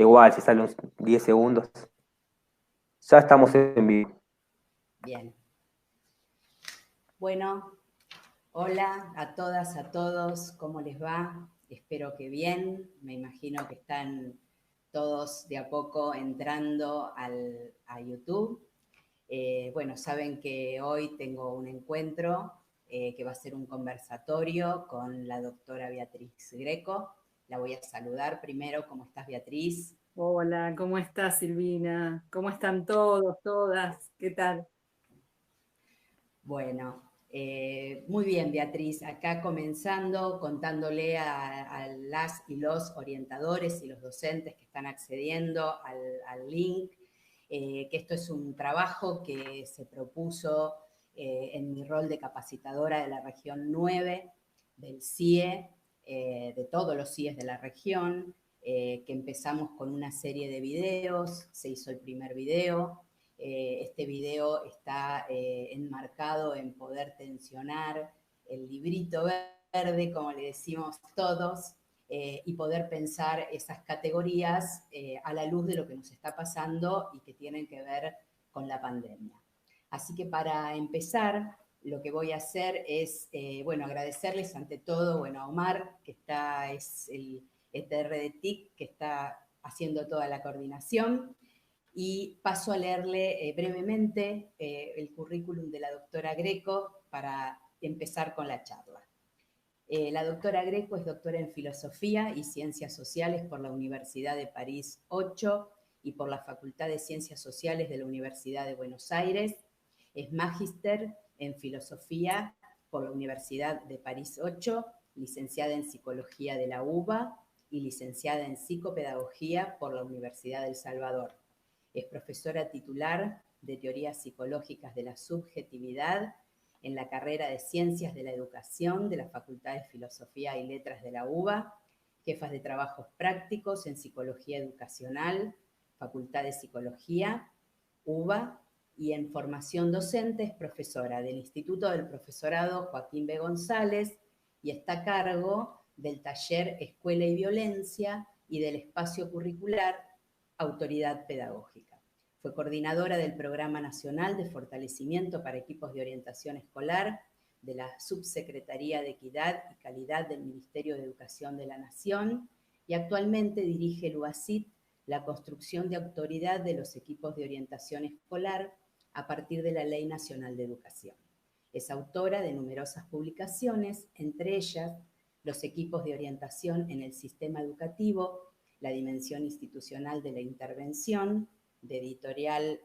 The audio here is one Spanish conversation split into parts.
Igual, si sale uns 10 segundos. Ya estamos en vivo. Bien. Bueno, hola a todas, a todos, ¿cómo les va? Espero que bien. Me imagino que están todos de a poco entrando a YouTube. Bueno, saben que hoy tengo un encuentro que va a ser un conversatorio con la doctora Beatriz Greco. La voy a saludar primero. ¿Cómo estás, Beatriz? Hola, ¿cómo estás, Silvina? ¿Cómo están todos, todas? ¿Qué tal? Bueno, muy bien, Beatriz. Acá comenzando, contándole a las y los orientadores y los docentes que están accediendo al link, que esto es un trabajo que se propuso en mi rol de capacitadora de la región 9 del CIE, de todos los CIEs de la región, que empezamos con una serie de videos, se hizo el primer video. Este video está enmarcado en poder tensionar el librito verde, como le decimos todos, y poder pensar esas categorías a la luz de lo que nos está pasando y que tienen que ver con la pandemia. Así que para empezar, lo que voy a hacer es, bueno, agradecerles ante todo, bueno, a Omar, que es el ETR de TIC, que está haciendo toda la coordinación, y paso a leerle brevemente el currículum de la doctora Greco para empezar con la charla. La doctora Greco es doctora en Filosofía y Ciencias Sociales por la Universidad de París 8 y por la Facultad de Ciencias Sociales de la Universidad de Buenos Aires. Es magíster en Filosofía por la Universidad de París 8, licenciada en Psicología de la UBA y licenciada en Psicopedagogía por la Universidad del Salvador. Es profesora titular de Teorías Psicológicas de la Subjetividad en la carrera de Ciencias de la Educación de la Facultad de Filosofía y Letras de la UBA, jefas de trabajos prácticos en Psicología Educacional, Facultad de Psicología, UBA, y en formación docente es profesora del Instituto del Profesorado Joaquín B. González y está a cargo del taller Escuela y Violencia y del espacio curricular Autoridad Pedagógica. Fue coordinadora del Programa Nacional de Fortalecimiento para Equipos de Orientación Escolar de la Subsecretaría de Equidad y Calidad del Ministerio de Educación de la Nación y actualmente dirige el UASIT, la construcción de autoridad de los equipos de orientación escolar a partir de la Ley Nacional de Educación. Es autora de numerosas publicaciones, entre ellas Los equipos de orientación en el sistema educativo, la dimensión institucional de la intervención, de editorial,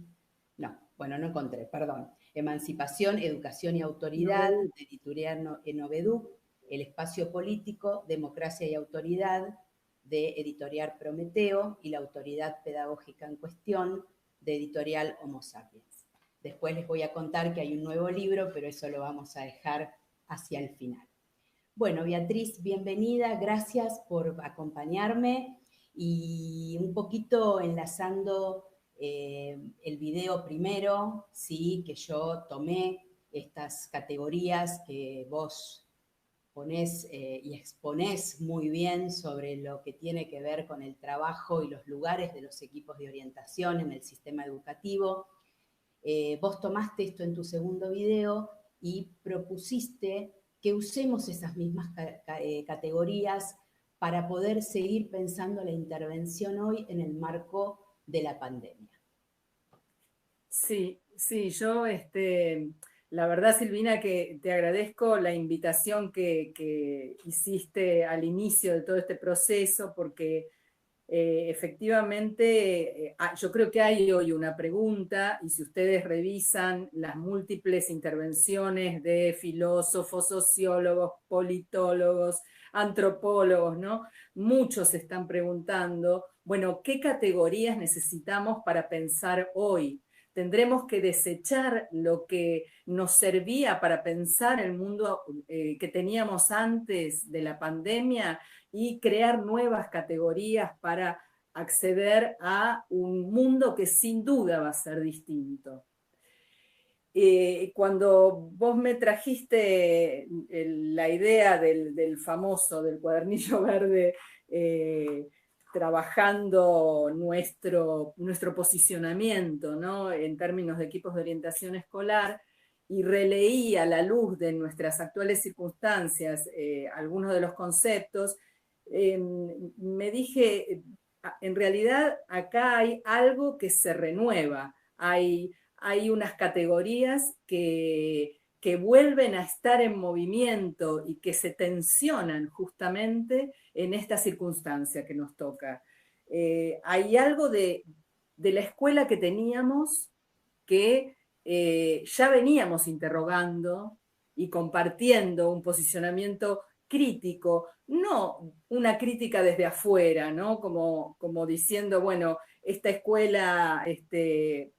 no encontré, perdón. Emancipación, Educación y Autoridad, Novedad. de editorial Novedú, El espacio político, Democracia y Autoridad, de editorial Prometeo, y La autoridad pedagógica en cuestión, de editorial Homo Sapiens. Después les voy a contar que hay un nuevo libro, pero eso lo vamos a dejar hacia el final. Bueno, Beatriz, bienvenida, gracias por acompañarme y un poquito enlazando el video primero, sí, que yo tomé estas categorías que vos ponés y exponés muy bien sobre lo que tiene que ver con el trabajo y los lugares de los equipos de orientación en el sistema educativo. Vos tomaste esto en tu segundo video y propusiste que usemos esas mismas categorías para poder seguir pensando la intervención hoy en el marco de la pandemia. Sí, sí, yo, la verdad, Silvina, que te agradezco la invitación que hiciste al inicio de todo este proceso, porque efectivamente, yo creo que hay hoy una pregunta, y si ustedes revisan las múltiples intervenciones de filósofos, sociólogos, politólogos, antropólogos, ¿no? Muchos están preguntando, bueno, ¿qué categorías necesitamos para pensar hoy? Tendremos que desechar lo que nos servía para pensar el mundo que teníamos antes de la pandemia y crear nuevas categorías para acceder a un mundo que sin duda va a ser distinto. Cuando vos me trajiste la idea del famoso, del cuadernillo verde, trabajando nuestro posicionamiento, ¿no? En términos de equipos de orientación escolar, y releí a la luz de nuestras actuales circunstancias algunos de los conceptos, me dije, en realidad acá hay algo que se renueva, hay unas categorías que vuelven a estar en movimiento y que se tensionan justamente en esta circunstancia que nos toca. Hay algo de la escuela que teníamos que ya veníamos interrogando y compartiendo un posicionamiento crítico, no una crítica desde afuera, ¿no? Como diciendo, bueno, esta escuela,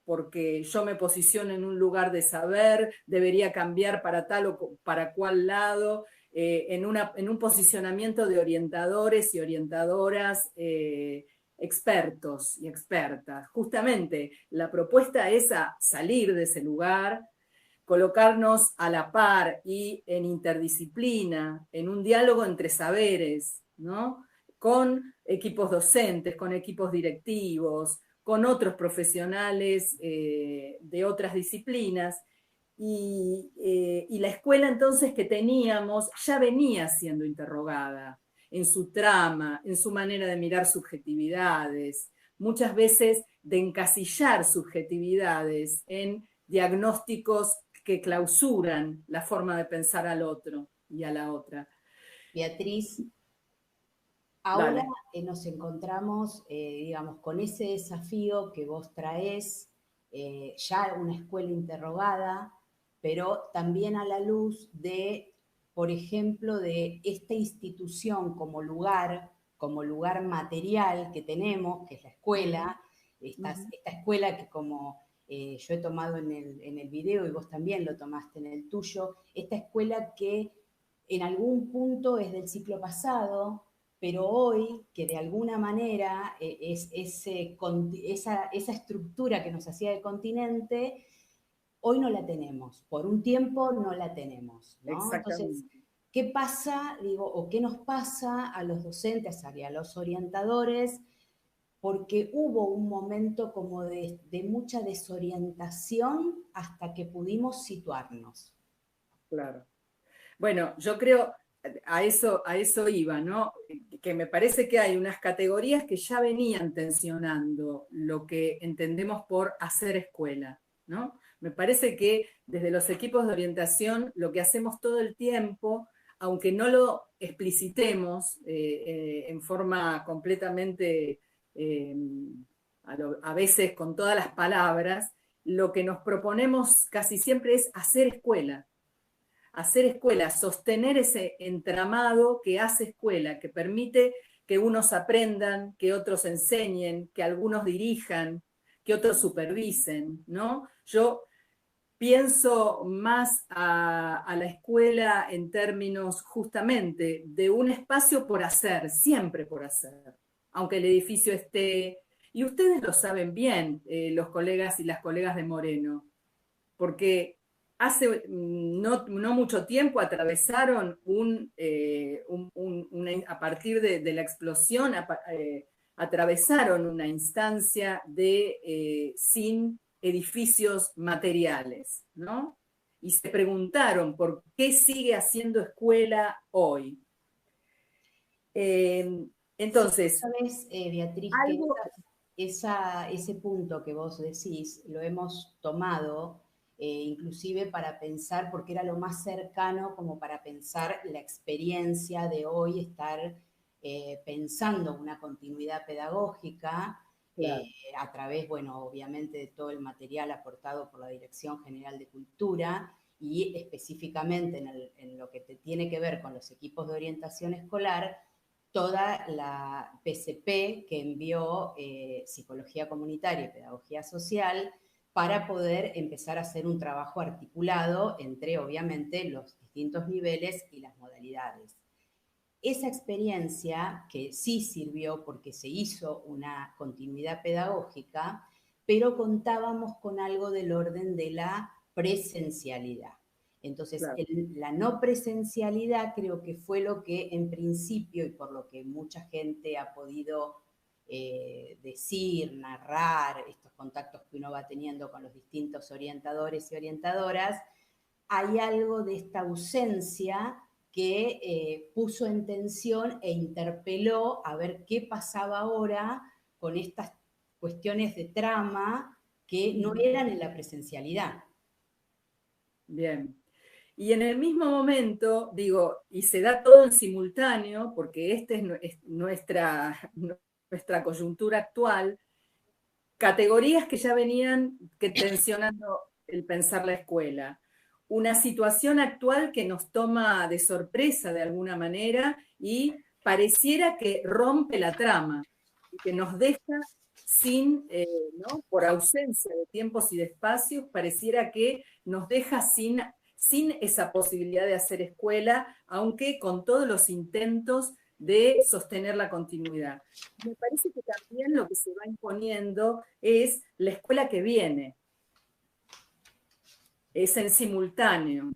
porque yo me posiciono en un lugar de saber, debería cambiar para tal o para cual lado, en un posicionamiento de orientadores y orientadoras expertos y expertas. Justamente la propuesta es a salir de ese lugar, colocarnos a la par y en interdisciplina, en un diálogo entre saberes, ¿no? Con equipos docentes, con equipos directivos, con otros profesionales de otras disciplinas. Y la escuela entonces que teníamos ya venía siendo interrogada en su trama, en su manera de mirar subjetividades, muchas veces de encasillar subjetividades en diagnósticos que clausuran la forma de pensar al otro y a la otra. Beatriz, ahora nos encontramos, digamos, con ese desafío que vos traés, ya una escuela interrogada, pero también a la luz de, por ejemplo, de esta institución como lugar material que tenemos, que es la escuela, esta escuela que como yo he tomado en el video y vos también lo tomaste en el tuyo, esta escuela que en algún punto es del ciclo pasado, pero hoy, que de alguna manera esa estructura que nos hacía de continente, hoy no la tenemos, por un tiempo no la tenemos, ¿no? Entonces, Exactamente. ¿qué pasa, digo, o qué nos pasa a los docentes y a los orientadores? Porque hubo un momento como de mucha desorientación hasta que pudimos situarnos. Claro. Bueno, yo creo, a eso iba, ¿no? Que me parece que hay unas categorías que ya venían tensionando lo que entendemos por hacer escuela, ¿no? Me parece que desde los equipos de orientación lo que hacemos todo el tiempo, aunque no lo explicitemos en forma completamente, eh, a veces con todas las palabras, lo que nos proponemos casi siempre es hacer escuela, sostener ese entramado que hace escuela, que permite que unos aprendan, que otros enseñen, que algunos dirijan, que otros supervisen, ¿no? Yo pienso más a la escuela en términos justamente de un espacio por hacer, siempre por hacer, aunque el edificio esté, y ustedes lo saben bien, los colegas y las colegas de Moreno, porque hace no mucho tiempo atravesaron a partir de la explosión, atravesaron una instancia sin edificios materiales, ¿no? Y se preguntaron por qué sigue haciendo escuela hoy. Entonces, ¿Sabes, Beatriz, algo... que ese punto que vos decís lo hemos tomado inclusive para pensar, porque era lo más cercano como para pensar la experiencia de hoy, estar pensando una continuidad pedagógica Claro. a través, bueno, obviamente de todo el material aportado por la Dirección General de Cultura y específicamente en lo que tiene que ver con los equipos de orientación escolar, toda la PCP que envió Psicología Comunitaria y Pedagogía Social para poder empezar a hacer un trabajo articulado entre, obviamente, los distintos niveles y las modalidades. Esa experiencia, que sí sirvió porque se hizo una continuidad pedagógica, pero contábamos con algo del orden de la presencialidad. Entonces, Claro. la no presencialidad creo que fue lo que en principio, y por lo que mucha gente ha podido decir, narrar, estos contactos que uno va teniendo con los distintos orientadores y orientadoras, hay algo de esta ausencia que puso en tensión e interpeló a ver qué pasaba ahora con estas cuestiones de trama que no eran en la presencialidad. Bien. Y en el mismo momento, digo, y se da todo en simultáneo, porque esta es nuestra coyuntura actual, categorías que ya venían tensionando el pensar la escuela. Una situación actual que nos toma de sorpresa de alguna manera y pareciera que rompe la trama y que nos deja sin, ¿no? Por ausencia de tiempos y de espacios, pareciera que nos deja sin esa posibilidad de hacer escuela, aunque con todos los intentos de sostener la continuidad. Me parece que también lo que se va imponiendo es la escuela que viene, es en simultáneo,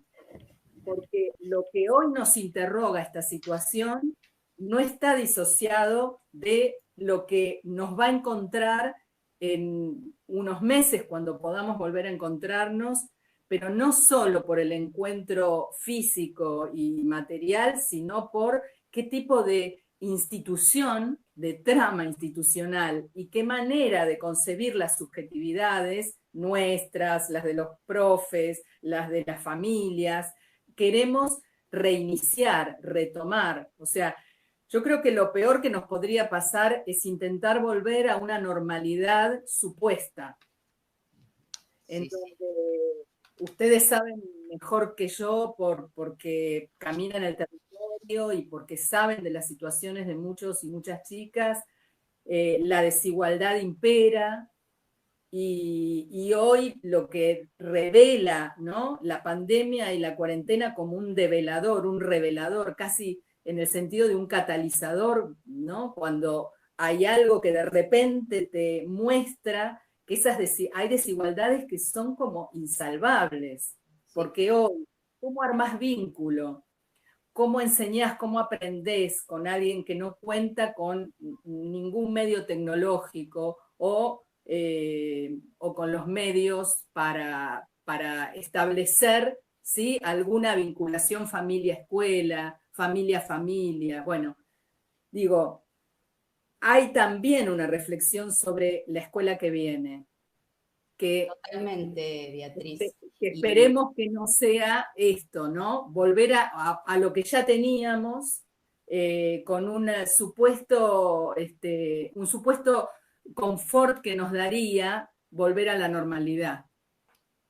porque lo que hoy nos interroga esta situación no está disociado de lo que nos va a encontrar en unos meses cuando podamos volver a encontrarnos, pero no solo por el encuentro físico y material, sino por qué tipo de institución, de trama institucional y qué manera de concebir las subjetividades nuestras, las de los profes, las de las familias, queremos reiniciar, retomar. O sea, yo creo que lo peor que nos podría pasar es intentar volver a una normalidad supuesta. En donde ustedes saben mejor que yo porque caminan el territorio y porque saben de las situaciones de muchos y muchas chicas, la desigualdad impera, y hoy lo que revela, ¿no? La pandemia y la cuarentena como un develador, un revelador, casi en el sentido de un catalizador, ¿no? Cuando hay algo que de repente te muestra que hay desigualdades que son como insalvables, porque hoy, ¿cómo armás vínculo? ¿Cómo enseñás, cómo aprendés con alguien que no cuenta con ningún medio tecnológico o con los medios para establecer, ¿sí? Alguna vinculación familia-escuela, familia-familia? Bueno, digo, hay también una reflexión sobre la escuela que viene, que Totalmente, Beatriz. que esperemos que no sea esto, ¿no? Volver a lo que ya teníamos con un supuesto confort que nos daría volver a la normalidad.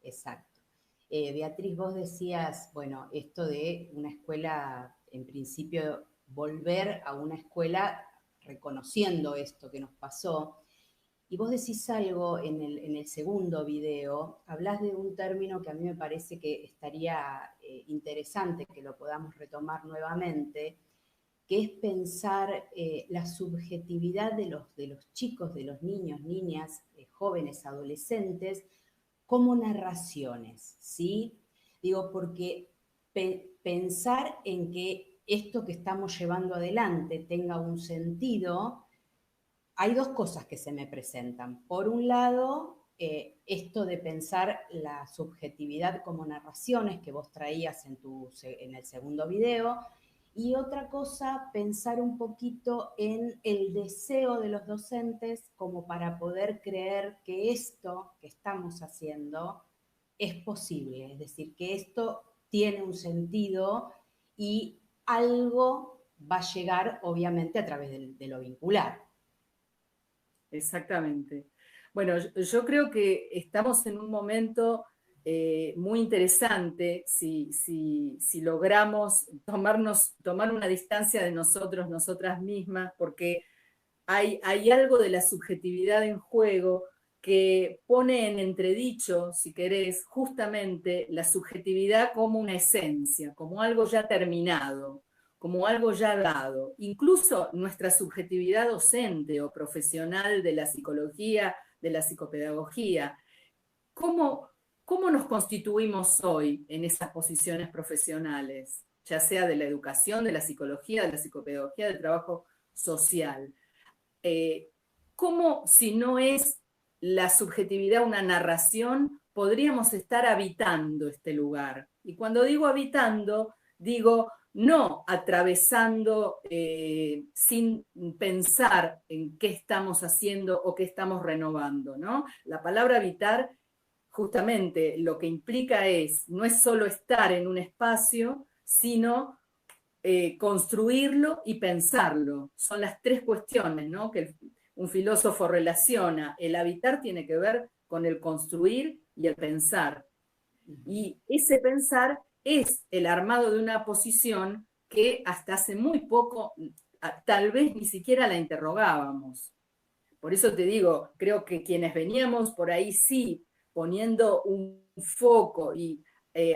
Exacto. Beatriz, vos decías, bueno, esto de una escuela, en principio, volver a una escuela reconociendo esto que nos pasó. Y vos decís algo en el segundo video, hablás de un término que a mí me parece que estaría interesante que lo podamos retomar nuevamente, que es pensar la subjetividad de los chicos, de los niños, niñas, jóvenes, adolescentes, como narraciones, ¿sí? Digo, porque pensar en que esto que estamos llevando adelante tenga un sentido, hay dos cosas que se me presentan. Por un lado, esto de pensar la subjetividad como narraciones que vos traías en el segundo video, y otra cosa, pensar un poquito en el deseo de los docentes como para poder creer que esto que estamos haciendo es posible, es decir, que esto tiene un sentido y algo va a llegar, obviamente, a través de lo vincular. Exactamente. Bueno, yo creo que estamos en un momento muy interesante si logramos tomar una distancia de nosotros, nosotras mismas, porque hay algo de la subjetividad en juego que pone en entredicho, si querés, justamente la subjetividad como una esencia, como algo ya terminado, como algo ya dado. Incluso nuestra subjetividad docente o profesional de la psicología, de la psicopedagogía. ¿Cómo ¿cómo nos constituimos hoy en esas posiciones profesionales? Ya sea de la educación, de la psicología, de la psicopedagogía, del trabajo social. ¿Cómo, si no es la subjetividad una narración, podríamos estar habitando este lugar? Y cuando digo habitando, digo no atravesando sin pensar en qué estamos haciendo o qué estamos renovando, ¿no? La palabra habitar justamente lo que implica no es solo estar en un espacio, sino construirlo y pensarlo. Son las tres cuestiones, ¿no? Que un filósofo relaciona. El habitar tiene que ver con el construir y el pensar. Y ese pensar es el armado de una posición que hasta hace muy poco, tal vez ni siquiera la interrogábamos. Por eso te digo, creo que quienes veníamos por ahí sí poniendo un foco y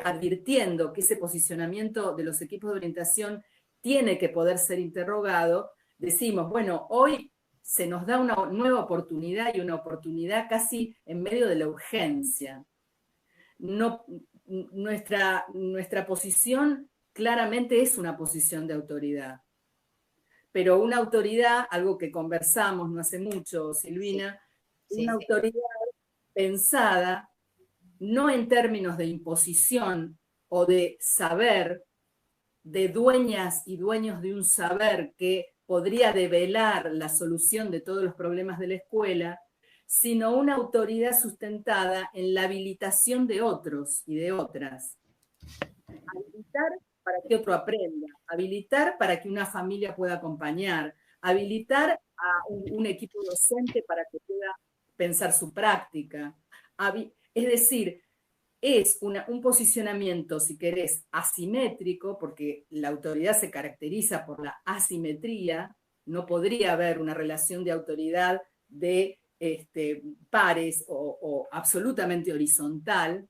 advirtiendo que ese posicionamiento de los equipos de orientación tiene que poder ser interrogado, decimos, bueno, hoy se nos da una nueva oportunidad y una oportunidad casi en medio de la urgencia. No, nuestra posición claramente es una posición de autoridad, pero una autoridad, algo que conversamos no hace mucho, Silvina, sí, una sí. autoridad pensada no en términos de imposición o de saber, de dueñas y dueños de un saber que podría develar la solución de todos los problemas de la escuela, sino una autoridad sustentada en la habilitación de otros y de otras. Habilitar para que otro aprenda, habilitar para que una familia pueda acompañar, habilitar a un equipo docente para que pueda pensar su práctica. Es decir, es un posicionamiento, si querés, asimétrico, porque la autoridad se caracteriza por la asimetría, no podría haber una relación de autoridad de pares o absolutamente horizontal.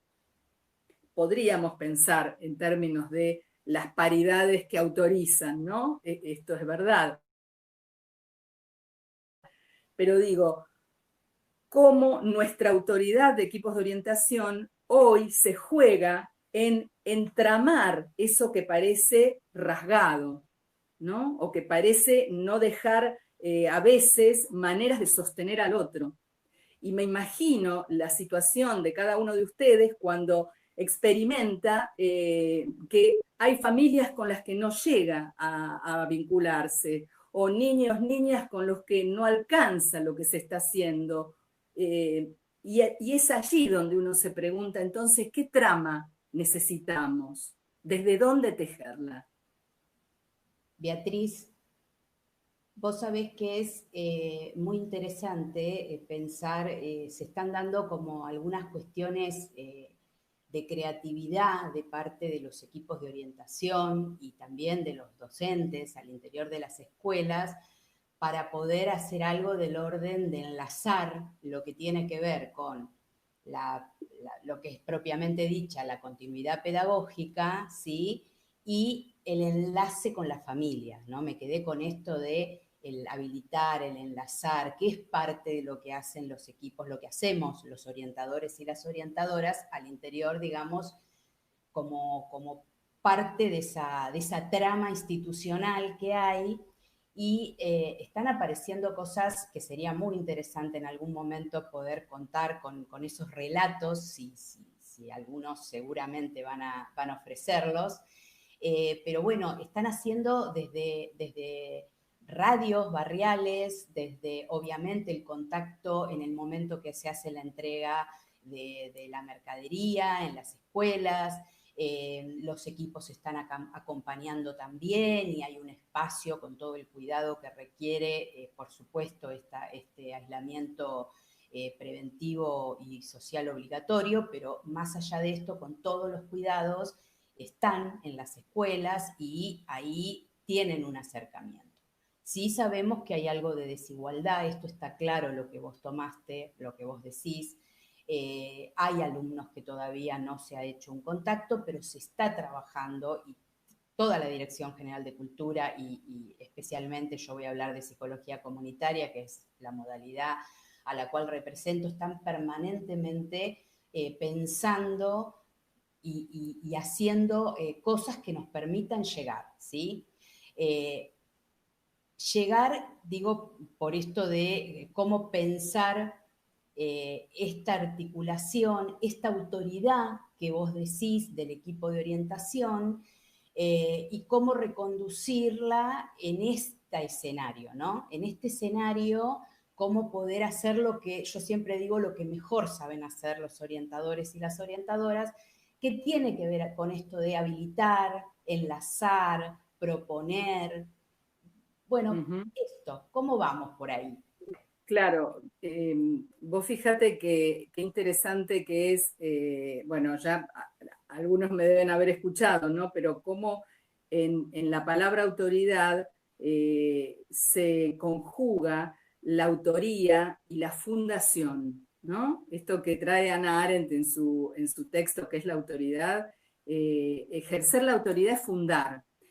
Podríamos pensar en términos de las paridades que autorizan, ¿no? Esto es verdad. Pero digo, cómo nuestra autoridad de equipos de orientación hoy se juega en entramar eso que parece rasgado, ¿no? O que parece no dejar a veces maneras de sostener al otro. Y me imagino la situación de cada uno de ustedes cuando experimenta que hay familias con las que no llega a vincularse, o niños, niñas con los que no alcanza lo que se está haciendo. Y es allí donde uno se pregunta, entonces, ¿qué trama necesitamos? ¿Desde dónde tejerla? Beatriz, vos sabés que es muy interesante pensar, se están dando como algunas cuestiones de creatividad de parte de los equipos de orientación y también de los docentes al interior de las escuelas para poder hacer algo del orden de enlazar lo que tiene que ver con lo que es propiamente dicha la continuidad pedagógica, ¿sí? Y el enlace con la familia, ¿no? Me quedé con esto de el habilitar, el enlazar, que es parte de lo que hacen los equipos, lo que hacemos los orientadores y las orientadoras al interior, digamos, como parte de esa trama institucional que hay y están apareciendo cosas que sería muy interesante en algún momento poder contar con esos relatos, si algunos seguramente van a ofrecerlos, pero bueno, están haciendo desde radios barriales, desde obviamente el contacto en el momento que se hace la entrega de la mercadería en las escuelas, los equipos están acompañando también y hay un espacio con todo el cuidado que requiere, por supuesto, este aislamiento preventivo y social obligatorio, pero más allá de esto, con todos los cuidados, están en las escuelas y ahí tienen un acercamiento. Sí sabemos que hay algo de desigualdad, esto está claro, lo que vos tomaste, lo que vos decís. Hay alumnos que todavía no se ha hecho un contacto, pero se está trabajando y toda la Dirección General de Cultura y especialmente yo voy a hablar de psicología comunitaria, que es la modalidad a la cual represento, están permanentemente pensando y haciendo cosas que nos permitan llegar, ¿sí? Llegar, digo, por esto de cómo pensar esta articulación, esta autoridad que vos decís del equipo de orientación y cómo reconducirla en este escenario, ¿no? En este escenario, cómo poder hacer lo que yo siempre digo, lo que mejor saben hacer los orientadores y las orientadoras, que tiene que ver con esto de habilitar, enlazar, proponer. Bueno, esto, ¿cómo vamos por ahí? Claro, vos fíjate qué interesante que es, bueno, ya algunos me deben haber escuchado, ¿no? Pero cómo en la palabra autoridad se conjuga la autoría y la fundación, ¿no? Esto que trae Hannah Arendt en su texto, que es la autoridad, ejercer la autoridad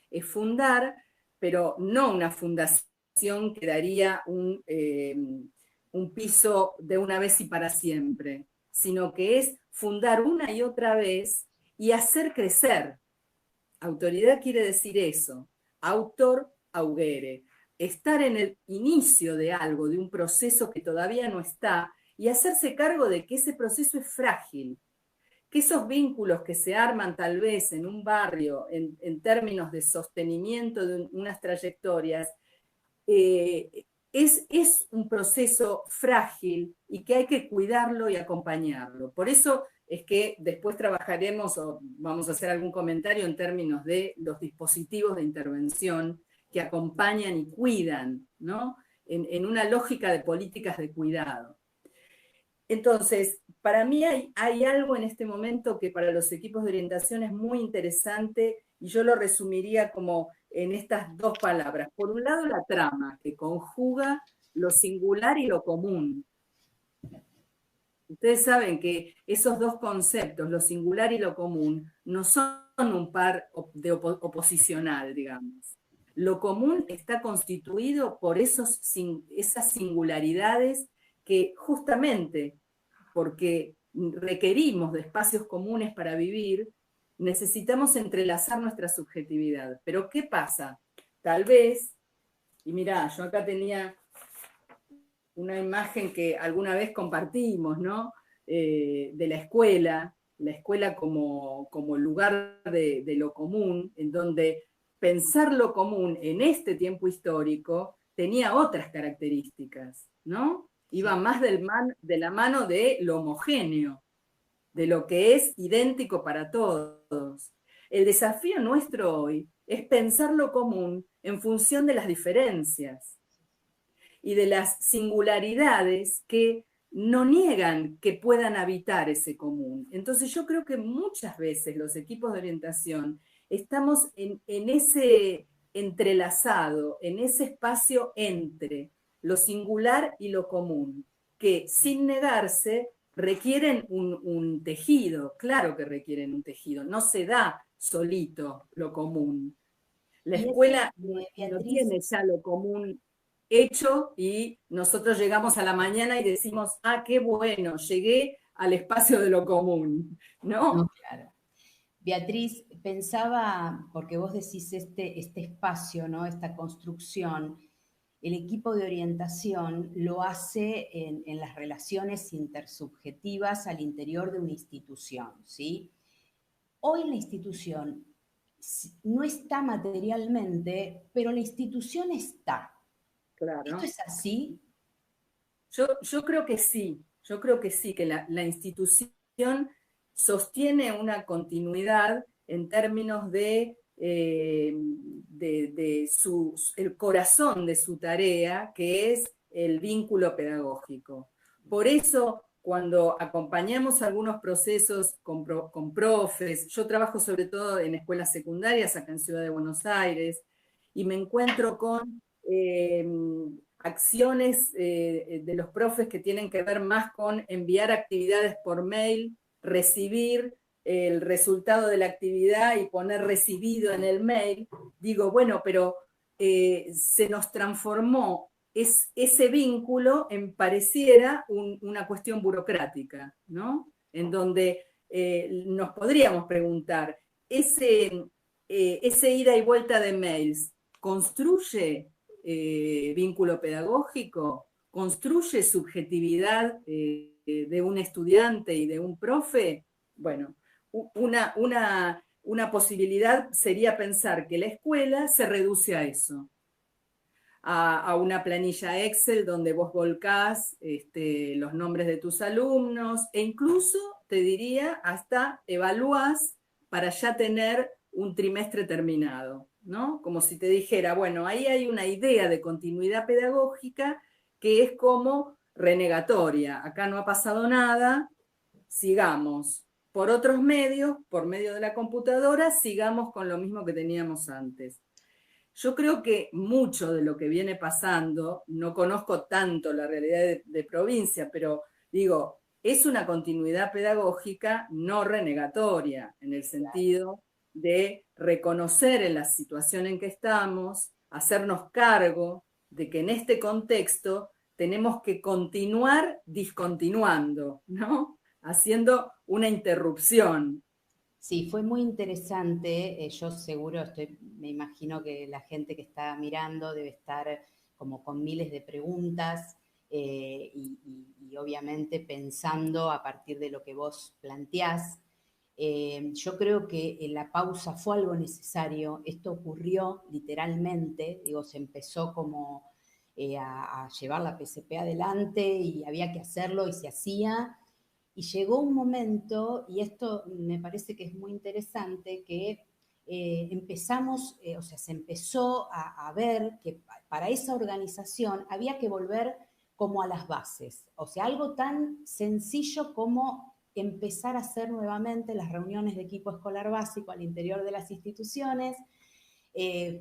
es fundar, pero no una fundación que daría un piso de una vez y para siempre, sino que es fundar una y otra vez y hacer crecer. Autoridad quiere decir eso, autor augere, estar en el inicio de algo, de un proceso que todavía no está, y hacerse cargo de que ese proceso es frágil, que esos vínculos que se arman tal vez en un barrio en términos de sostenimiento de unas trayectorias, es un proceso frágil y que hay que cuidarlo y acompañarlo. Por eso es que después trabajaremos o vamos a hacer algún comentario en términos de los dispositivos de intervención que acompañan y cuidan, ¿no? En una lógica de políticas de cuidado. Entonces, para mí hay algo en este momento que para los equipos de orientación es muy interesante y yo lo resumiría como en estas dos palabras. Por un lado, la trama, que conjuga lo singular y lo común. Ustedes saben que esos dos conceptos, lo singular y lo común, no son un par de oposicional, digamos. Lo común está constituido por esas singularidades que justamente porque requerimos de espacios comunes para vivir, necesitamos entrelazar nuestra subjetividad. Pero ¿qué pasa? Tal vez, y mirá, yo acá tenía una imagen que alguna vez compartimos, ¿no? De la escuela como lugar de lo común, en donde pensar lo común en este tiempo histórico tenía otras características, ¿no? Iba más de la mano de lo homogéneo, de lo que es idéntico para todos. El desafío nuestro hoy es pensar lo común en función de las diferencias y de las singularidades que no niegan que puedan habitar ese común. Entonces yo creo que muchas veces los equipos de orientación estamos en ese entrelazado, en ese espacio entre lo singular y lo común, que sin negarse requieren un tejido, claro que requieren un tejido, no se da solito lo común. La escuela no tiene ya lo común hecho y nosotros llegamos a la mañana y decimos, ah, qué bueno, llegué al espacio de lo común, ¿no? No, claro. Beatriz, pensaba, porque vos decís este espacio, ¿no? Esta construcción, el equipo de orientación lo hace en las relaciones intersubjetivas al interior de una institución, ¿sí? Hoy la institución no está materialmente, pero la institución está. Claro. ¿Esto es así? Yo creo que sí, que la institución sostiene una continuidad en términos de el corazón de su tarea, que es el vínculo pedagógico. Por eso, cuando acompañamos algunos procesos con profes, yo trabajo sobre todo en escuelas secundarias acá en Ciudad de Buenos Aires, y me encuentro con acciones de los profes que tienen que ver más con enviar actividades por mail, recibir el resultado de la actividad y poner recibido en el mail. Digo, bueno, pero se nos transformó ese vínculo en pareciera una cuestión burocrática, ¿no? en donde nos podríamos preguntar, ese ida y vuelta de mails, ¿construye vínculo pedagógico? ¿Construye subjetividad de un estudiante y de un profe? Bueno, una posibilidad sería pensar que la escuela se reduce a eso, a una planilla Excel donde vos volcás los nombres de tus alumnos e incluso, te diría, hasta evaluás para ya tener un trimestre terminado, ¿no? Como si te dijera, bueno, ahí hay una idea de continuidad pedagógica que es como renegatoria. Acá no ha pasado nada, sigamos. Por otros medios, por medio de la computadora, sigamos con lo mismo que teníamos antes. Yo creo que mucho de lo que viene pasando, no conozco tanto la realidad de provincia, pero digo, es una continuidad pedagógica no renegatoria, en el sentido de reconocer en la situación en que estamos, hacernos cargo de que en este contexto tenemos que continuar discontinuando, ¿no? Haciendo una interrupción. Sí, fue muy interesante. Yo seguro me imagino que la gente que está mirando debe estar como con miles de preguntas y obviamente pensando a partir de lo que vos planteás. Yo creo que la pausa fue algo necesario. Esto ocurrió literalmente, digo, se empezó como a llevar la PCP adelante y había que hacerlo y se hacía. Y llegó un momento, y esto me parece que es muy interesante, que empezamos, o sea, se empezó a ver que para esa organización había que volver como a las bases. O sea, algo tan sencillo como empezar a hacer nuevamente las reuniones de equipo escolar básico al interior de las instituciones,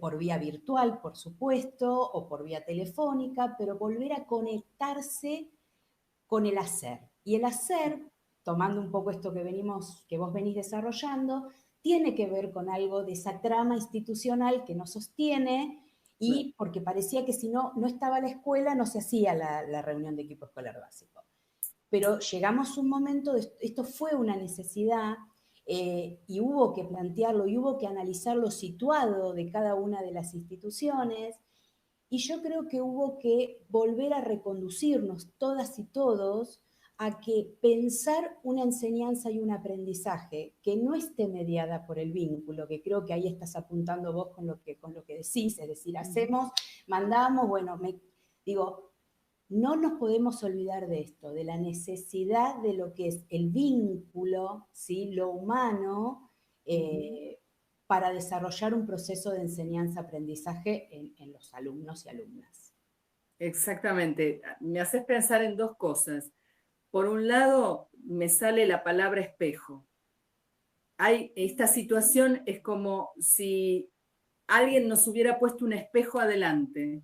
por vía virtual, por supuesto, o por vía telefónica, pero volver a conectarse con el hacer. Y el hacer, tomando un poco esto que vos venís desarrollando, tiene que ver con algo de esa trama institucional que nos sostiene y porque parecía que si no estaba la escuela, no se hacía la reunión de equipo escolar básico. Pero llegamos a un momento, esto fue una necesidad y hubo que plantearlo y hubo que analizarlo situado de cada una de las instituciones. Y yo creo que hubo que volver a reconducirnos todas y todos a que pensar una enseñanza y un aprendizaje que no esté mediada por el vínculo, que creo que ahí estás apuntando vos con lo que decís, es decir, hacemos, mandamos, bueno, digo, no nos podemos olvidar de esto, de la necesidad de lo que es el vínculo, ¿sí? Lo humano, para desarrollar un proceso de enseñanza-aprendizaje en los alumnos y alumnas. Exactamente. Me haces pensar en dos cosas. Por un lado, me sale la palabra espejo. Esta situación es como si alguien nos hubiera puesto un espejo adelante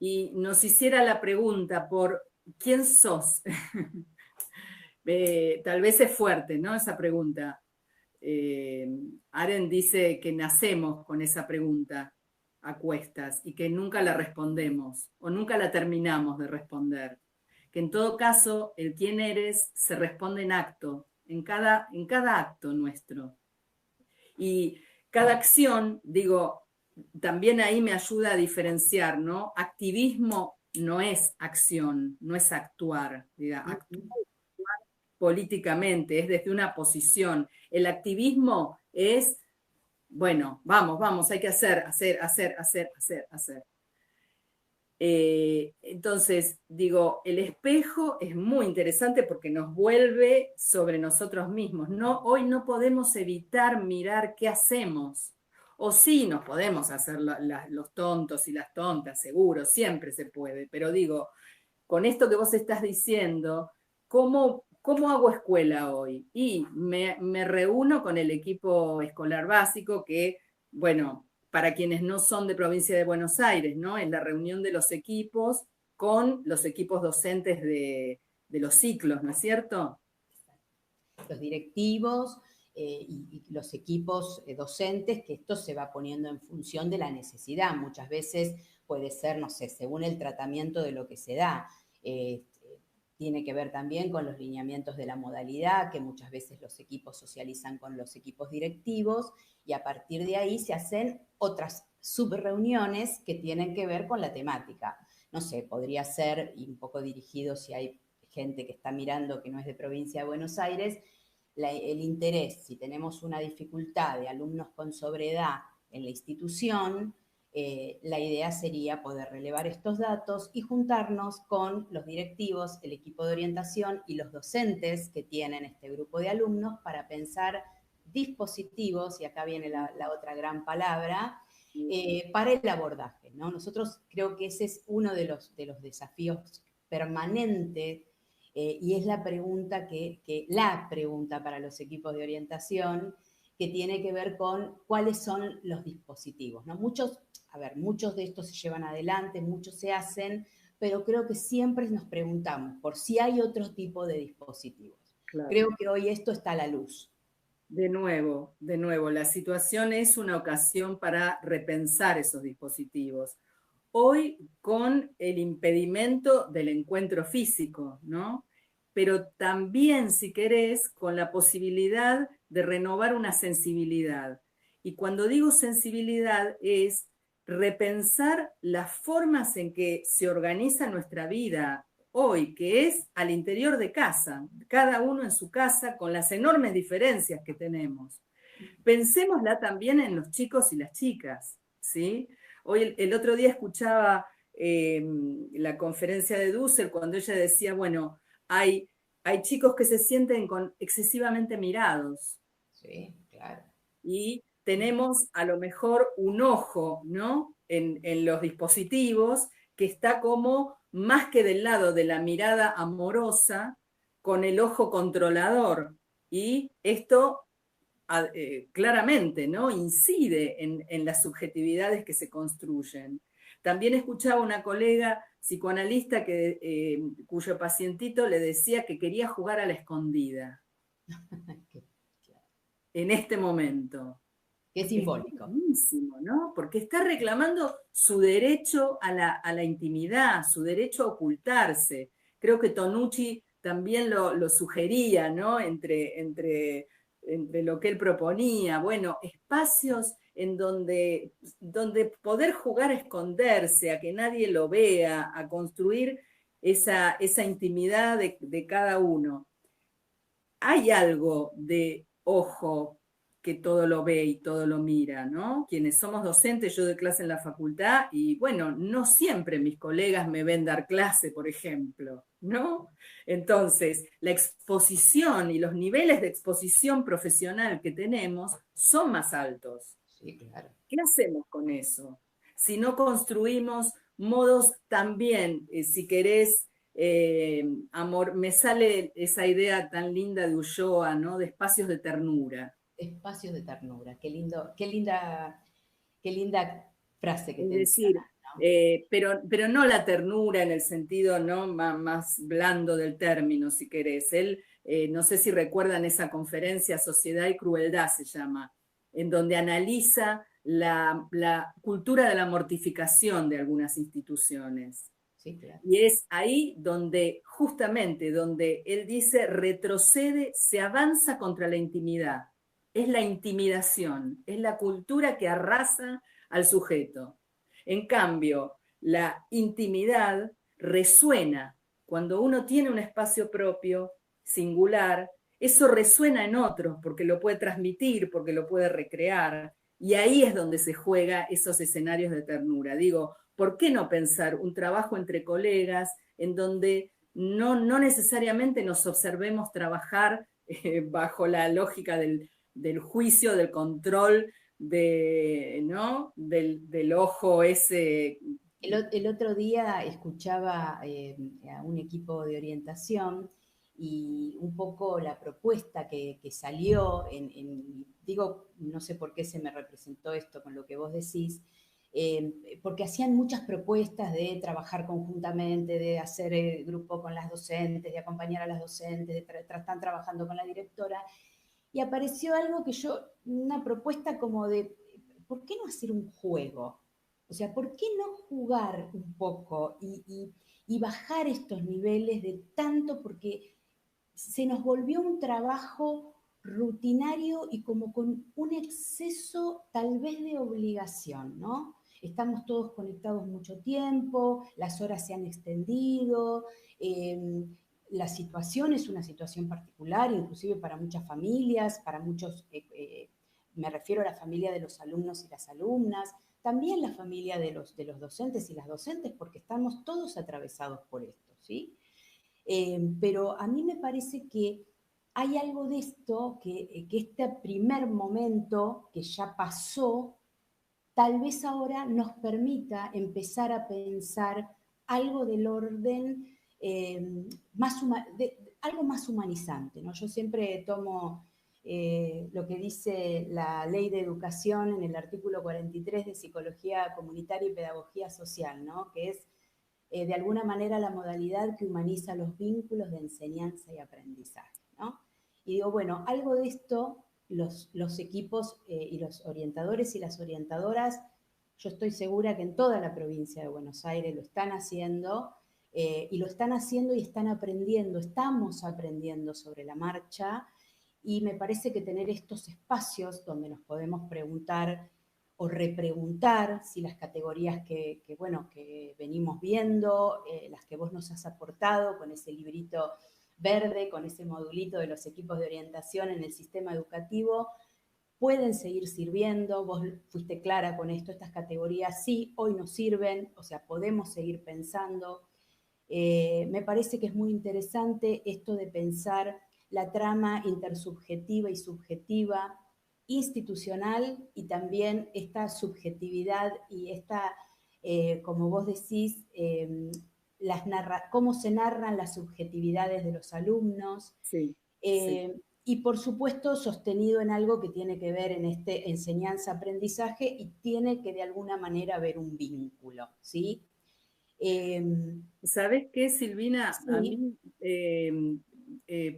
y nos hiciera la pregunta por ¿quién sos? Tal vez es fuerte, ¿no? Esa pregunta. Aren dice que nacemos con esa pregunta a cuestas y que nunca la respondemos o nunca la terminamos de responder. Que en todo caso el quién eres se responde en acto, en cada acto nuestro. Y cada acción, digo, también ahí me ayuda a diferenciar, ¿no? Activismo no es acción, no es actuar, diga, actuar políticamente, es desde una posición. El activismo es, bueno, vamos, hay que hacer. Entonces, digo, el espejo es muy interesante porque nos vuelve sobre nosotros mismos. Hoy no podemos evitar mirar qué hacemos. O sí, nos podemos hacer los tontos y las tontas, seguro, siempre se puede. Pero digo, con esto que vos estás diciendo, ¿cómo hago escuela hoy? Y me reúno con el equipo escolar básico que, bueno, para quienes no son de provincia de Buenos Aires, ¿no? Es la reunión de los equipos con los equipos docentes de los ciclos, ¿no es cierto? Los directivos y los equipos docentes, que esto se va poniendo en función de la necesidad. Muchas veces puede ser, no sé, según el tratamiento de lo que se da. tiene que ver también con los lineamientos de la modalidad, que muchas veces los equipos socializan con los equipos directivos, y a partir de ahí se hacen otras subreuniones que tienen que ver con la temática. No sé, podría ser, y un poco dirigido si hay gente que está mirando que no es de provincia de Buenos Aires, el interés, si tenemos una dificultad de alumnos con sobreedad en la institución, la idea sería poder relevar estos datos y juntarnos con los directivos, el equipo de orientación y los docentes que tienen este grupo de alumnos para pensar dispositivos, y acá viene la otra gran palabra, para el abordaje, ¿no? Nosotros creo que ese es uno de los desafíos permanentes, y es la pregunta la pregunta para los equipos de orientación, que tiene que ver con cuáles son los dispositivos, ¿no? Muchos de estos se llevan adelante, muchos se hacen, pero creo que siempre nos preguntamos por si hay otro tipo de dispositivos. Claro. Creo que hoy esto está a la luz. De nuevo, la situación es una ocasión para repensar esos dispositivos. Hoy con el impedimento del encuentro físico, ¿no? Pero también, si querés, con la posibilidad de renovar una sensibilidad. Y cuando digo sensibilidad es repensar las formas en que se organiza nuestra vida hoy, que es al interior de casa, cada uno en su casa, con las enormes diferencias que tenemos. Pensémosla también en los chicos y las chicas, ¿sí? Hoy, el otro día escuchaba la conferencia de Dussel cuando ella decía, bueno, hay chicos que se sienten excesivamente mirados. Sí, claro. Y tenemos a lo mejor un ojo, ¿no? En los dispositivos que está como más que del lado de la mirada amorosa con el ojo controlador. Y esto claramente, ¿no? Incide en las subjetividades que se construyen. También escuchaba una colega psicoanalista cuyo pacientito le decía que quería jugar a la escondida. En este momento. Qué simbólico. Es buenísimo, ¿no? Porque está reclamando su derecho a la intimidad, su derecho a ocultarse. Creo que Tonucci también lo sugería, ¿no? Entre lo que él proponía. Bueno, espacios en donde poder jugar a esconderse, a que nadie lo vea, a construir esa intimidad de cada uno. Hay algo de ojo que todo lo ve y todo lo mira, ¿no? Quienes somos docentes, yo doy clase en la facultad y, bueno, no siempre mis colegas me ven dar clase, por ejemplo, ¿no? Entonces, la exposición y los niveles de exposición profesional que tenemos son más altos. Sí, claro. ¿Qué hacemos con eso? Si no construimos modos también, si querés, amor, me sale esa idea tan linda de Ulloa, ¿no? De espacios de ternura. Espacios de ternura, qué linda frase que te decir, ¿no? Pero no la ternura en el sentido, ¿no? más blando del término, si querés. Él, no sé si recuerdan esa conferencia, Sociedad y Crueldad se llama, en donde analiza la cultura de la mortificación de algunas instituciones. Sí, claro. Y es ahí donde, justamente, donde él dice, retrocede, se avanza contra la intimidad. Es la intimidación, es la cultura que arrasa al sujeto. En cambio, la intimidad resuena. Cuando uno tiene un espacio propio, singular, eso resuena en otros porque lo puede transmitir, porque lo puede recrear. Y ahí es donde se juega esos escenarios de ternura. Digo, ¿por qué no pensar un trabajo entre colegas en donde no necesariamente nos observemos trabajar bajo la lógica del juicio, del control, ¿no? del ojo ese? El otro día escuchaba a un equipo de orientación y un poco la propuesta que salió, digo, no sé por qué se me representó esto con lo que vos decís, porque hacían muchas propuestas de trabajar conjuntamente, de hacer grupo con las docentes, de acompañar a las docentes, están trabajando con la directora, y apareció algo una propuesta como de, ¿por qué no hacer un juego? O sea, ¿por qué no jugar un poco y y bajar estos niveles de tanto, porque se nos volvió un trabajo rutinario y como con un exceso tal vez de obligación, ¿no? Estamos todos conectados mucho tiempo, las horas se han extendido, la situación es una situación particular, inclusive para muchas familias, para muchos, me refiero a la familia de los alumnos y las alumnas, también la familia de los docentes y las docentes, porque estamos todos atravesados por esto, ¿sí? Pero a mí me parece que hay algo de esto, que este primer momento que ya pasó, tal vez ahora nos permita empezar a pensar algo del orden, algo más humanizante, ¿no? Yo siempre tomo lo que dice la Ley de Educación en el artículo 43 de Psicología Comunitaria y Pedagogía Social, ¿no? Que es de alguna manera la modalidad que humaniza los vínculos de enseñanza y aprendizaje, ¿no? Y digo, bueno, algo de esto los equipos y los orientadores y las orientadoras, yo estoy segura que en toda la provincia de Buenos Aires lo están haciendo, y lo están haciendo y están aprendiendo, estamos aprendiendo sobre la marcha, y me parece que tener estos espacios donde nos podemos preguntar o repreguntar si las categorías que venimos viendo, las que vos nos has aportado con ese librito verde, con ese modulito de los equipos de orientación en el sistema educativo, pueden seguir sirviendo. Vos fuiste clara con esto, estas categorías sí, hoy nos sirven, o sea, podemos seguir pensando. Me parece que es muy interesante esto de pensar la trama intersubjetiva y subjetiva, institucional, y también esta subjetividad y esta, como vos decís, cómo se narran las subjetividades de los alumnos. Sí, sí. Y por supuesto sostenido en algo que tiene que ver en este enseñanza-aprendizaje y tiene que de alguna manera haber un vínculo, ¿sí? ¿Sabés qué, Silvina? A Sí. mí,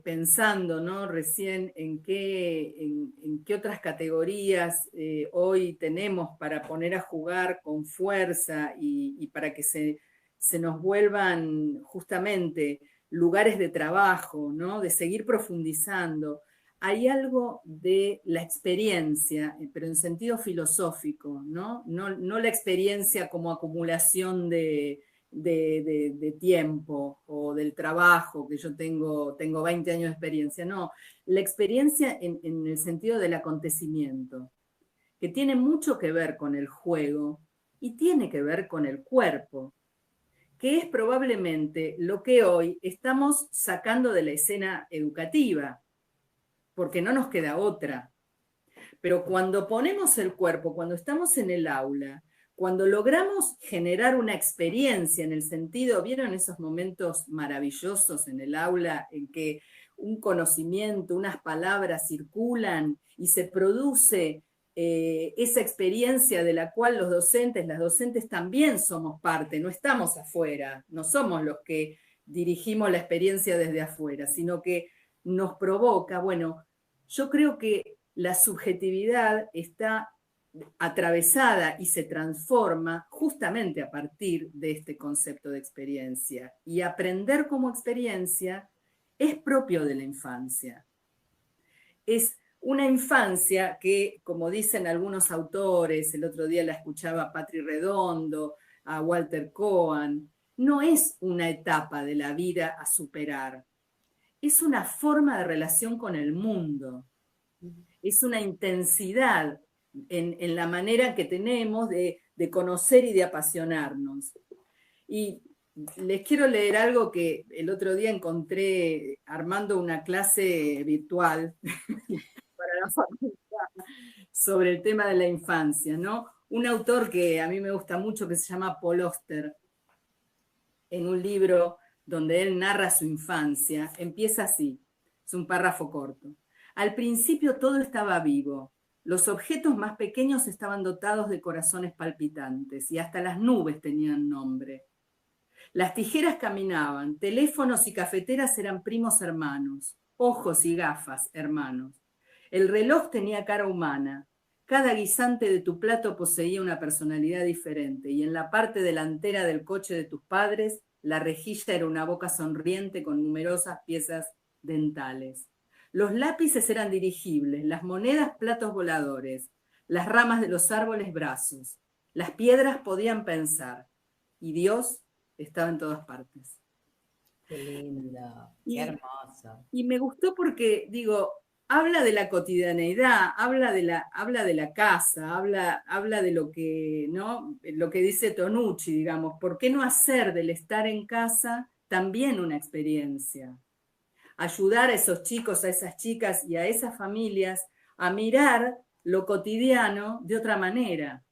pensando, ¿no? Recién en qué otras categorías hoy tenemos para poner a jugar con fuerza y para que se nos vuelvan justamente lugares de trabajo, ¿no? De seguir profundizando. Hay algo de la experiencia, pero en sentido filosófico, ¿no? No la experiencia como acumulación de tiempo o del trabajo, que yo tengo 20 años de experiencia, no, la experiencia en el sentido del acontecimiento, que tiene mucho que ver con el juego y tiene que ver con el cuerpo, que es probablemente lo que hoy estamos sacando de la escena educativa, porque no nos queda otra. Pero cuando ponemos el cuerpo, cuando estamos en el aula, cuando logramos generar una experiencia en el sentido, ¿vieron esos momentos maravillosos en el aula en que un conocimiento, unas palabras circulan y se produce esa experiencia de la cual los docentes, las docentes también somos parte, no estamos afuera, no somos los que dirigimos la experiencia desde afuera, sino que nos provoca, bueno, yo creo que la subjetividad está atravesada y se transforma justamente a partir de este concepto de experiencia. Y aprender como experiencia es propio de la infancia. Es una infancia que, como dicen algunos autores, el otro día la escuchaba a Patri Redondo, a Walter Cohen, no es una etapa de la vida a superar, es una forma de relación con el mundo, es una intensidad en la manera que tenemos de conocer y de apasionarnos. Y les quiero leer algo que el otro día encontré armando una clase virtual para la facultad sobre el tema de la infancia, ¿no? Un autor que a mí me gusta mucho que se llama Paul Auster, en un libro donde él narra su infancia, empieza así, es un párrafo corto. Al principio todo estaba vivo. Los objetos más pequeños estaban dotados de corazones palpitantes y hasta las nubes tenían nombre. Las tijeras caminaban, teléfonos y cafeteras eran primos hermanos, ojos y gafas hermanos. El reloj tenía cara humana. Cada guisante de tu plato poseía una personalidad diferente y en la parte delantera del coche de tus padres La rejilla era una boca sonriente con numerosas piezas dentales. Los lápices eran dirigibles, las monedas platos voladores, las ramas de los árboles brazos, las piedras podían pensar, y Dios estaba en todas partes. Qué lindo, qué hermoso. Y me gustó porque, digo, habla de la cotidianeidad, habla de la casa, habla de lo que, ¿no? Lo que dice Tonucci, digamos, ¿por qué no hacer del estar en casa también una experiencia? Ayudar a esos chicos, a esas chicas y a esas familias a mirar lo cotidiano de otra manera.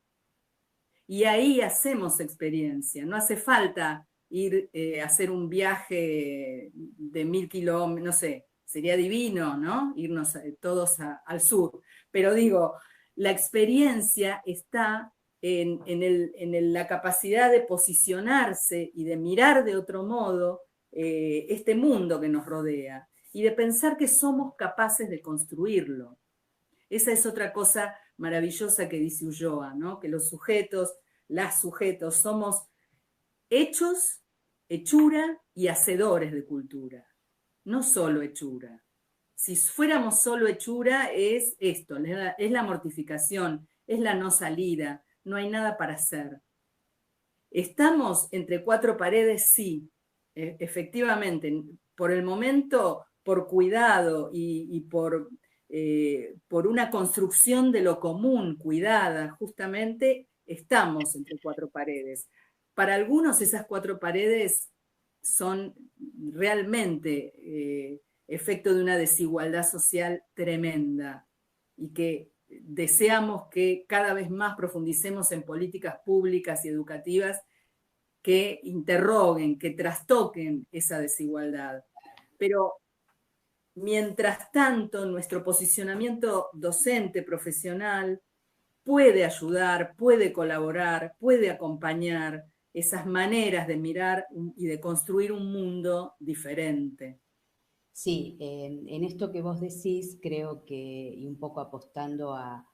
Y ahí hacemos experiencia, no hace falta ir a hacer un viaje de 1000 kilómetros, no sé, sería divino, ¿no? Irnos todos al sur. Pero digo, la experiencia está en la capacidad de posicionarse y de mirar de otro modo este mundo que nos rodea y de pensar que somos capaces de construirlo. Esa es otra cosa maravillosa que dice Ulloa, ¿no? Que los sujetos, las sujetos, somos hechos, hechura y hacedores de cultura, no solo hechura. Si fuéramos solo hechura es esto, es la mortificación, es la no salida, no hay nada para hacer. ¿Estamos entre cuatro paredes? Sí, efectivamente. Por el momento, por cuidado y por una construcción de lo común cuidada, justamente, estamos entre cuatro paredes. Para algunos esas cuatro paredes son realmente efecto de una desigualdad social tremenda y que deseamos que cada vez más profundicemos en políticas públicas y educativas que interroguen, que trastoquen esa desigualdad. Pero mientras tanto, nuestro posicionamiento docente, profesional, puede ayudar, puede colaborar, puede acompañar esas maneras de mirar y de construir un mundo diferente. Sí, en esto que vos decís, creo que, y un poco apostando a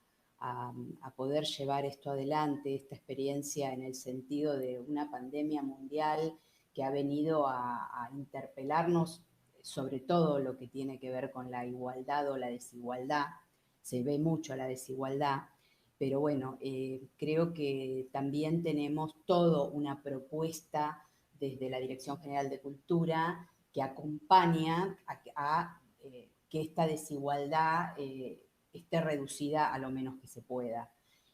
poder llevar esto adelante, esta experiencia en el sentido de una pandemia mundial que ha venido a interpelarnos sobre todo lo que tiene que ver con la igualdad o la desigualdad. Se ve mucho la desigualdad, pero bueno, creo que también tenemos todo una propuesta desde la Dirección General de Cultura que acompaña a que esta desigualdad esté reducida a lo menos que se pueda.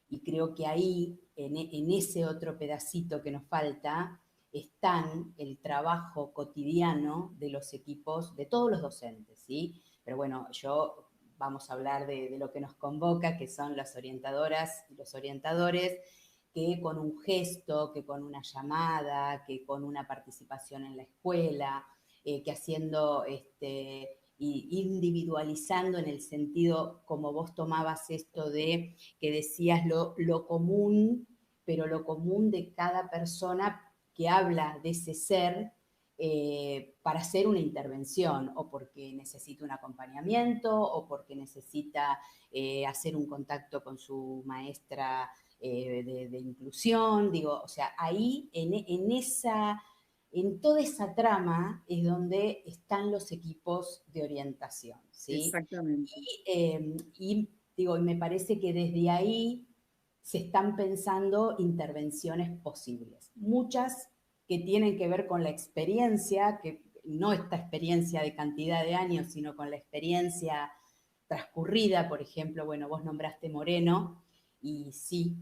Y creo que ahí, en ese otro pedacito que nos falta, está el trabajo cotidiano de los equipos, de todos los docentes, ¿sí? Pero bueno, vamos a hablar de lo que nos convoca, que son las orientadoras y los orientadores, que con un gesto, que con una llamada, que con una participación en la escuela, que haciendo, individualizando en el sentido, como vos tomabas esto de que decías lo común, pero lo común de cada persona que habla de ese ser para hacer una intervención, o porque necesita un acompañamiento, o porque necesita hacer un contacto con su maestra de inclusión, digo, o sea, ahí en toda esa trama es donde están los equipos de orientación, ¿sí? Exactamente. Y digo, y me parece que desde ahí se están pensando intervenciones posibles. Muchas que tienen que ver con la experiencia, que no esta experiencia de cantidad de años, sino con la experiencia transcurrida, por ejemplo, bueno, vos nombraste Moreno, y sí,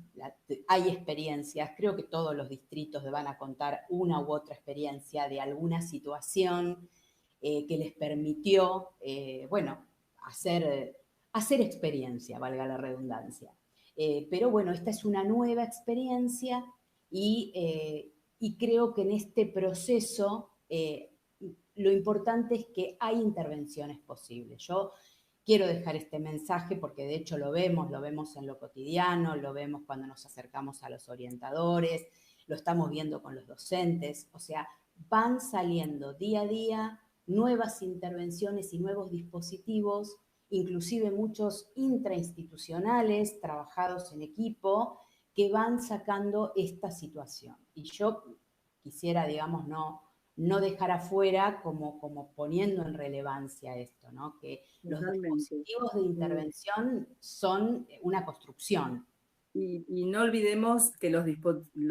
hay experiencias, creo que todos los distritos van a contar una u otra experiencia de alguna situación que les permitió, bueno, hacer experiencia, valga la redundancia. Pero bueno, esta es una nueva experiencia y creo que en este proceso lo importante es que hay intervenciones posibles. Yo quiero dejar este mensaje porque de hecho lo vemos en lo cotidiano, lo vemos cuando nos acercamos a los orientadores, lo estamos viendo con los docentes, o sea, van saliendo día a día nuevas intervenciones y nuevos dispositivos, inclusive muchos intrainstitucionales, trabajados en equipo, que van sacando esta situación. Y yo quisiera, digamos, no no dejar afuera como poniendo en relevancia esto, ¿no? Que los Totalmente. dispositivos de intervención son una construcción. Y no olvidemos que los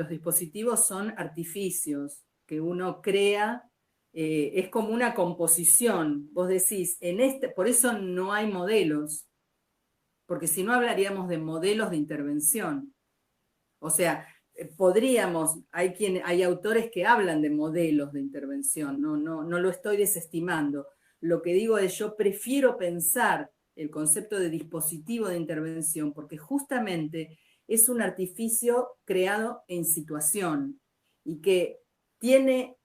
dispositivos son artificios que uno crea, es como una composición. Vos decís, por eso no hay modelos, porque si no hablaríamos de modelos de intervención. O sea, hay autores que hablan de modelos de intervención, no lo estoy desestimando. Lo que digo es, yo prefiero pensar el concepto de dispositivo de intervención porque justamente es un artificio creado en situación y que tiene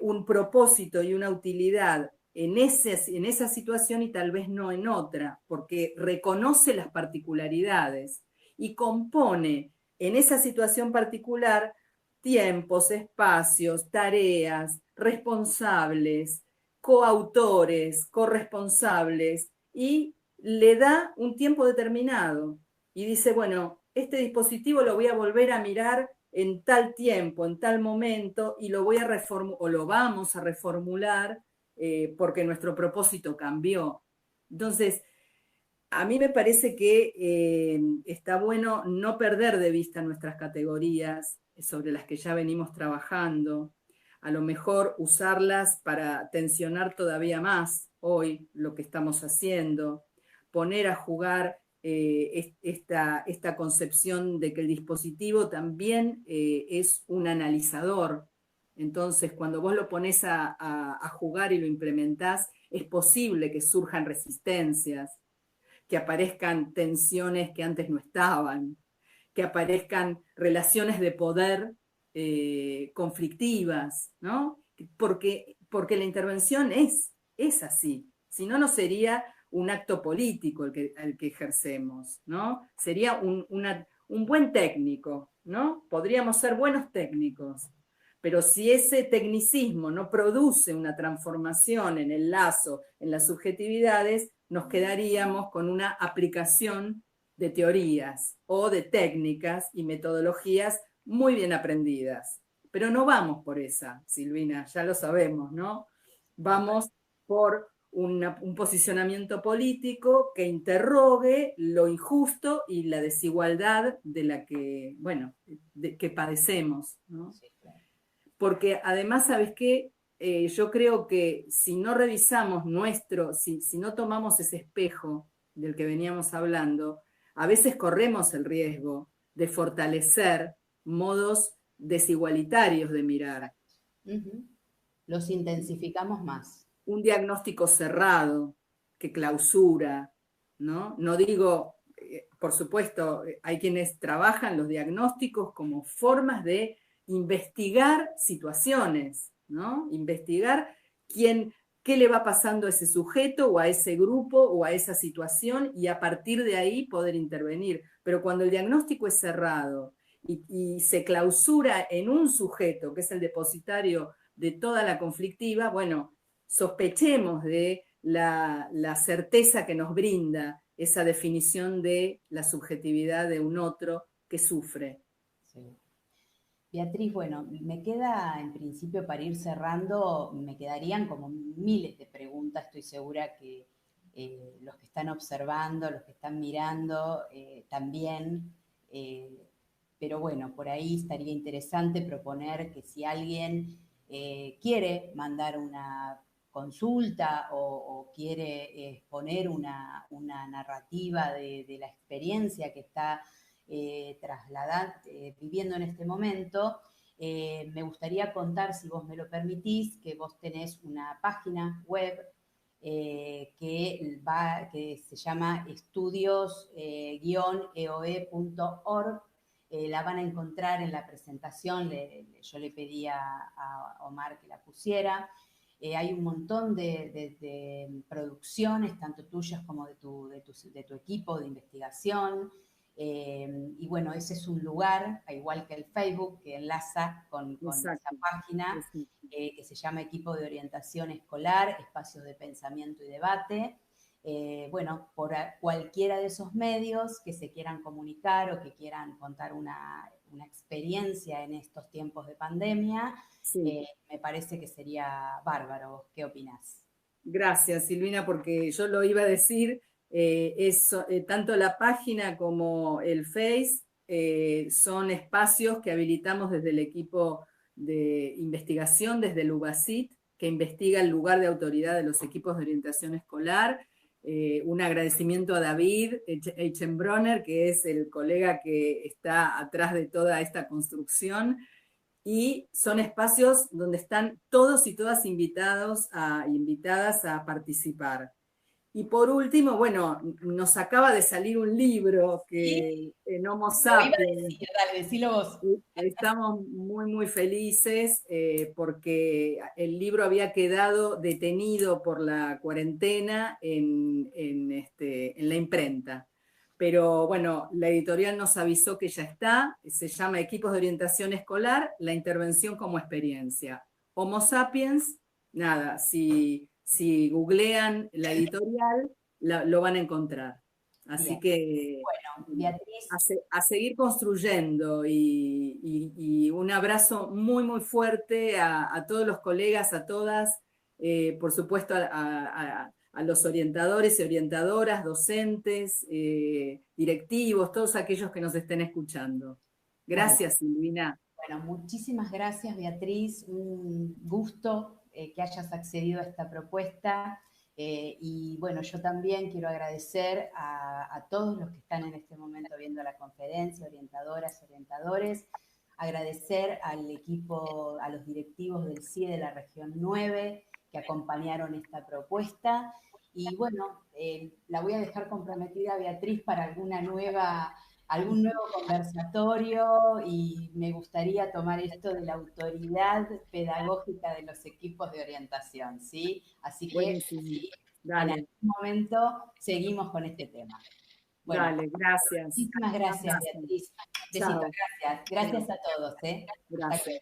un propósito y una utilidad en esa situación y tal vez no en otra, porque reconoce las particularidades y compone en esa situación particular tiempos, espacios, tareas, responsables, coautores, corresponsables, y le da un tiempo determinado. Y dice, bueno, este dispositivo lo voy a volver a mirar en tal tiempo, en tal momento, y lo voy a o lo vamos a reformular porque nuestro propósito cambió. Entonces, a mí me parece que está bueno no perder de vista nuestras categorías sobre las que ya venimos trabajando, a lo mejor usarlas para tensionar todavía más hoy lo que estamos haciendo, poner a jugar esta concepción de que el dispositivo también es un analizador. Entonces, cuando vos lo pones a jugar y lo implementás, es posible que surjan resistencias, que aparezcan tensiones que antes no estaban, que aparezcan relaciones de poder conflictivas, ¿no? Porque la intervención es así, si no, no sería un acto político el que ejercemos, ¿no? Sería un buen técnico, ¿no? Podríamos ser buenos técnicos, pero si ese tecnicismo no produce una transformación en el lazo, en las subjetividades, nos quedaríamos con una aplicación de teorías o de técnicas y metodologías muy bien aprendidas. Pero no vamos por esa, Silvina, ya lo sabemos, ¿no? Vamos por un posicionamiento político que interrogue lo injusto y la desigualdad de la que, bueno, que padecemos, ¿no? Sí, claro. Porque además, ¿sabes qué? Yo creo que si no revisamos si no tomamos ese espejo del que veníamos hablando, a veces corremos el riesgo de fortalecer modos desigualitarios de mirar. Uh-huh. Los intensificamos más. Un diagnóstico cerrado que clausura, ¿no? No digo, por supuesto, hay quienes trabajan los diagnósticos como formas de investigar situaciones, ¿no? Investigar qué le va pasando a ese sujeto o a ese grupo o a esa situación y a partir de ahí poder intervenir. Pero cuando el diagnóstico es cerrado y se clausura en un sujeto, que es el depositario de toda la conflictiva, bueno, sospechemos de la certeza que nos brinda esa definición de la subjetividad de un otro que sufre. Sí. Beatriz, bueno, me queda en principio para ir cerrando, me quedarían como miles de preguntas, estoy segura que los que están observando, los que están mirando también, pero bueno, por ahí estaría interesante proponer que si alguien quiere mandar una consulta o quiere exponer una narrativa de la experiencia que está viviendo en este momento, me gustaría contar, si vos me lo permitís, que vos tenés una página web que se llama estudios-eoe.org. La van a encontrar en la presentación, yo le pedí a Omar que la pusiera. Hay un montón de producciones, tanto tuyas como de tu equipo de investigación. Y bueno, ese es un lugar, igual que el Facebook, que enlaza con esa página que se llama Equipo de Orientación Escolar, Espacios de Pensamiento y Debate. Bueno, por cualquiera de esos medios que se quieran comunicar o que quieran contar una una experiencia en estos tiempos de pandemia, Sí. me parece que sería bárbaro. ¿Qué opinás? Gracias, Silvina, porque yo lo iba a decir, tanto la página como el Face son espacios que habilitamos desde el equipo de investigación, desde el UBASIT, que investiga el lugar de autoridad de los equipos de orientación escolar. Un agradecimiento a David Eichenbronner, que es el colega que está atrás de toda esta construcción, y son espacios donde están todos y todas invitadas a participar. Y por último, bueno, nos acaba de salir un libro que en Homo Lo iba a Sapiens. decir, dale, decilo vos. Estamos muy, muy felices porque el libro había quedado detenido por la cuarentena en la imprenta. Pero bueno, la editorial nos avisó que ya está, se llama Equipos de Orientación Escolar, la intervención como experiencia. Homo Sapiens, nada, si googlean la editorial, lo van a encontrar. Así Bien. que Bueno, Beatriz. a seguir construyendo y un abrazo muy, muy fuerte a todos los colegas, a todas, por supuesto a los orientadores y orientadoras, docentes, directivos, todos aquellos que nos estén escuchando. Gracias, Silvina. Bueno, muchísimas gracias, Beatriz. Un gusto que hayas accedido a esta propuesta. Y bueno, yo también quiero agradecer a todos los que están en este momento viendo la conferencia, orientadoras, orientadores, agradecer al equipo, a los directivos del CIE de la región 9 que acompañaron esta propuesta. Y bueno, la voy a dejar comprometida, Beatriz, para algún nuevo conversatorio, y me gustaría tomar esto de la autoridad pedagógica de los equipos de orientación, ¿sí? Así que Buenísimo. sí, Dale. en algún momento seguimos con este tema. Bueno, dale, gracias. muchísimas gracias, Beatriz. Besitos, Chao. gracias. Gracias a todos. Gracias.